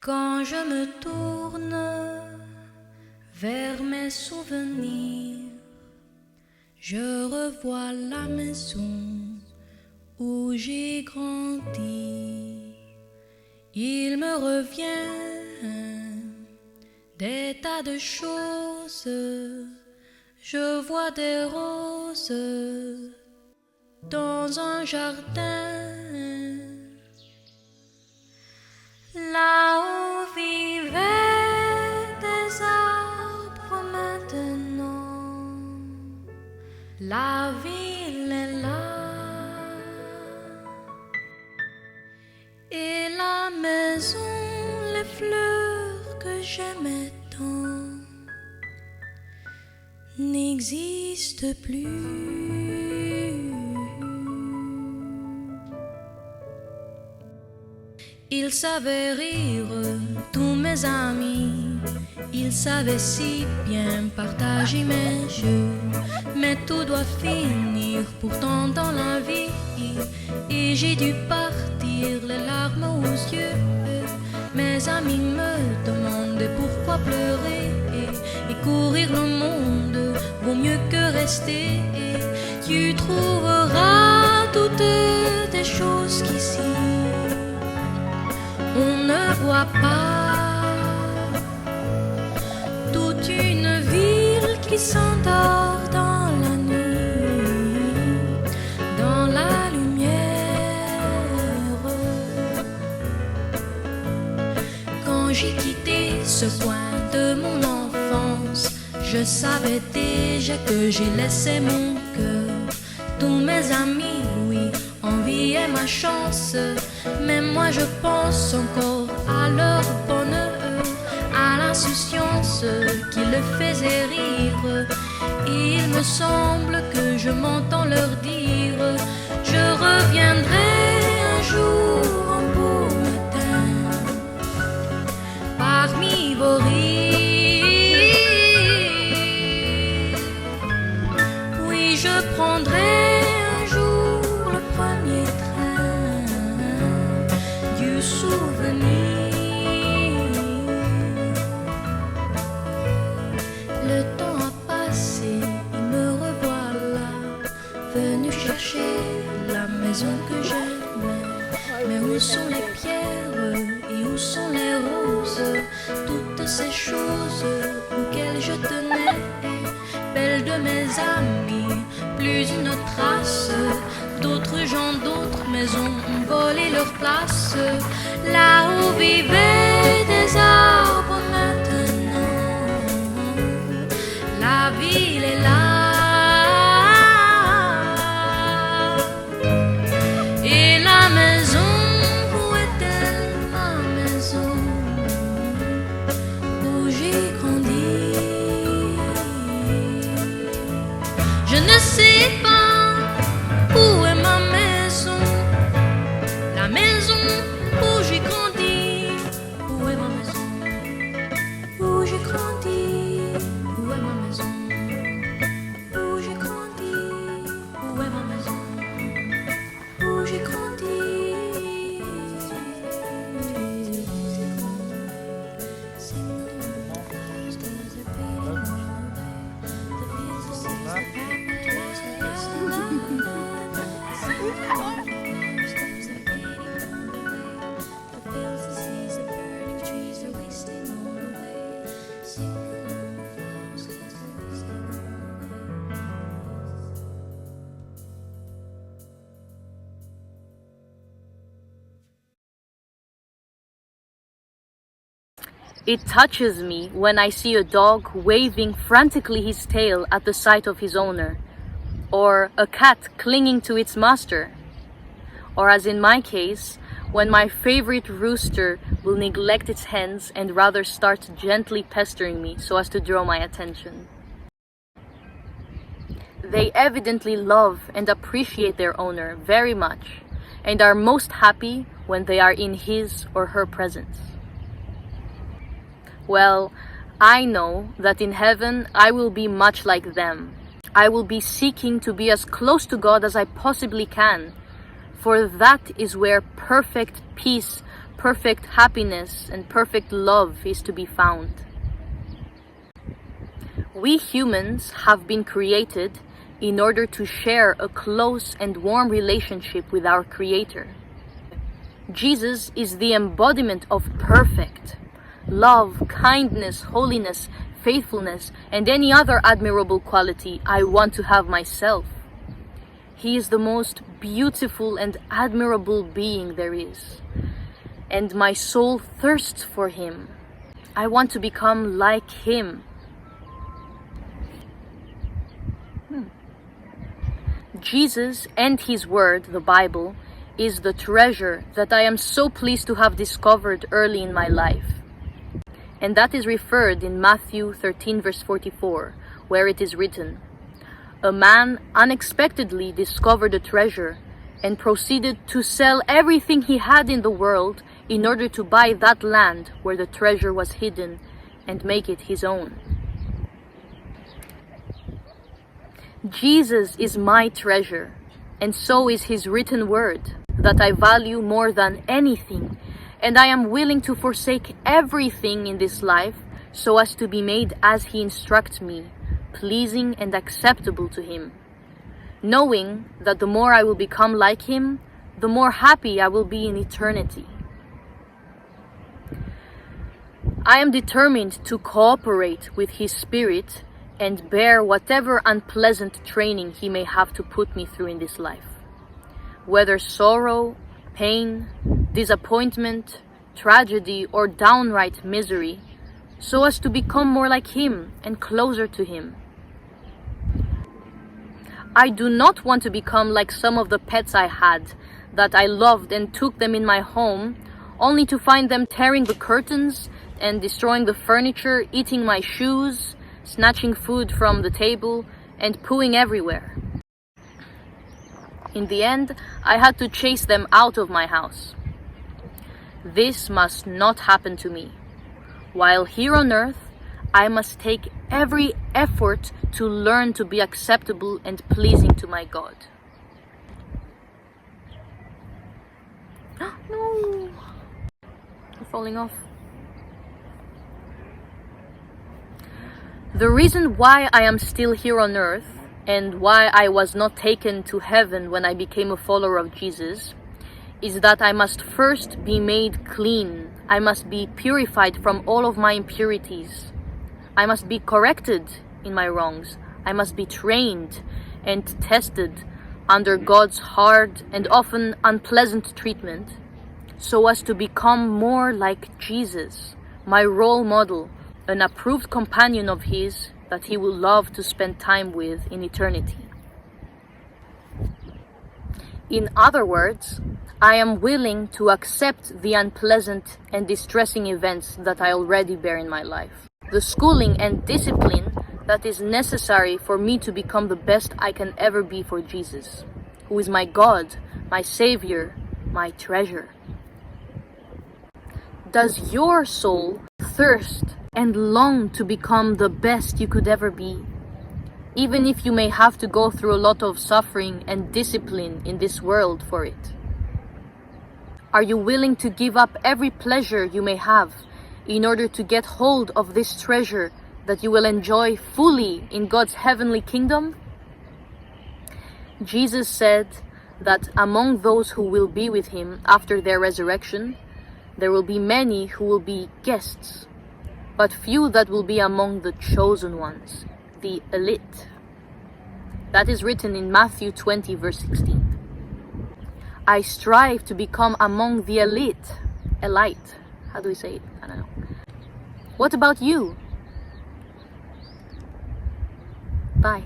Quand je me tourne vers mes souvenirs, je revois la maison où j'ai grandi. Il me revient des tas de choses. Je vois des roses dans un jardin. Là où vivaient des arbres maintenant, la ville est là. Et la maison, les fleurs que j'aimais tant n'existent plus. Ils savaient rire, tous mes amis. Ils savaient si bien partager mes jeux. Mais tout doit finir pourtant dans la vie. Et j'ai dû partir les larmes aux yeux. Mes amis me demandaient pourquoi pleurer. Et courir le monde vaut mieux que rester. Tu trouveras toutes des choses qu'ici on ne voit pas. Toute une ville qui s'endort dans la nuit, dans la lumière. Quand j'ai quitté ce coin de mon enfance, je savais déjà que j'ai laissé mon cœur. Tous mes amis, oui, enviaient ma chance. Mais moi je pense encore à leur bonheur, à l'insouciance qui le faisait rire. Et il me semble que je m'entends leur dire: je reviendrai un jour en beau matin parmi vos rires. Oui, je prendrai un jour le premier train du souvenir. Le temps a passé, et me revoilà, venu chercher la maison que j'aimais. Mais où sont les pierres et où sont les roses, toutes ces choses auxquelles je tenais, belles de mes amis, plus une trace. D'autres gens, d'autres maisons ont volé leur place. Là où vivaient des arbres maintenant, la ville est là. Et la maison, où est-elle ma maison, où j'ai grandi? Je ne sais pas où est ma maison, la maison où j'ai grandi. Où est ma maison, où j'ai grandi? Où est ma maison, où j'ai grandi? Où est ma maison, où j'ai grandi? It touches me when I see a dog waving frantically his tail at the sight of his owner, or a cat clinging to its master, or as in my case, when my favorite rooster will neglect its hens and rather start gently pestering me so as to draw my attention. They evidently love and appreciate their owner very much and are most happy when they are in his or her presence. Well, I know that in heaven I will be much like them. I will be seeking to be as close to God as I possibly can, for that is where perfect peace, perfect happiness and perfect love is to be found. We humans have been created in order to share a close and warm relationship with our Creator. Jesus is the embodiment of perfect love, kindness, holiness, faithfulness, and any other admirable quality I want to have myself. He is the most beautiful and admirable being there is, and my soul thirsts for Him. I want to become like Him. Jesus and His Word, the Bible, is the treasure that I am so pleased to have discovered early in my life. And that is referred in Matthew 13 verse 44, where it is written, "A man unexpectedly discovered a treasure and proceeded to sell everything he had in the world in order to buy that land where the treasure was hidden and make it his own." Jesus is my treasure, and so is His written word that I value more than anything, and I am willing to forsake everything in this life so as to be made as He instructs me, pleasing and acceptable to Him, knowing that the more I will become like Him, the more happy I will be in eternity. I am determined to cooperate with His Spirit and bear whatever unpleasant training He may have to put me through in this life, whether sorrow, pain, disappointment, tragedy, or downright misery, so as to become more like Him and closer to Him. I do not want to become like some of the pets I had, that I loved and took them in my home, only to find them tearing the curtains and destroying the furniture, eating my shoes, snatching food from the table, and pooing everywhere. In the end, I had to chase them out of my house. This must not happen to me. While here on earth, I must take every effort to learn to be acceptable and pleasing to my God. No! I'm falling off. The reason why I am still here on earth and why I was not taken to heaven when I became a follower of Jesus is that I must first be made clean. I must be purified from all of my impurities. I must be corrected in my wrongs. I must be trained and tested under God's hard and often unpleasant treatment so as to become more like Jesus, my role model, an approved companion of His that He will love to spend time with in eternity. In other words, I am willing to accept the unpleasant and distressing events that I already bear in my life, the schooling and discipline that is necessary for me to become the best I can ever be for Jesus, who is my God, my Savior, my treasure. Does your soul thirst and long to become the best you could ever be, even if you may have to go through a lot of suffering and discipline in this world for it? Are you willing to give up every pleasure you may have in order to get hold of this treasure that you will enjoy fully in God's heavenly kingdom? Jesus said that among those who will be with Him after their resurrection, there will be many who will be guests, but few that will be among the chosen ones, the elite. That is written in Matthew 20 verse 16. I strive to become among the elite. How do we say it? I don't know. What about you? Bye.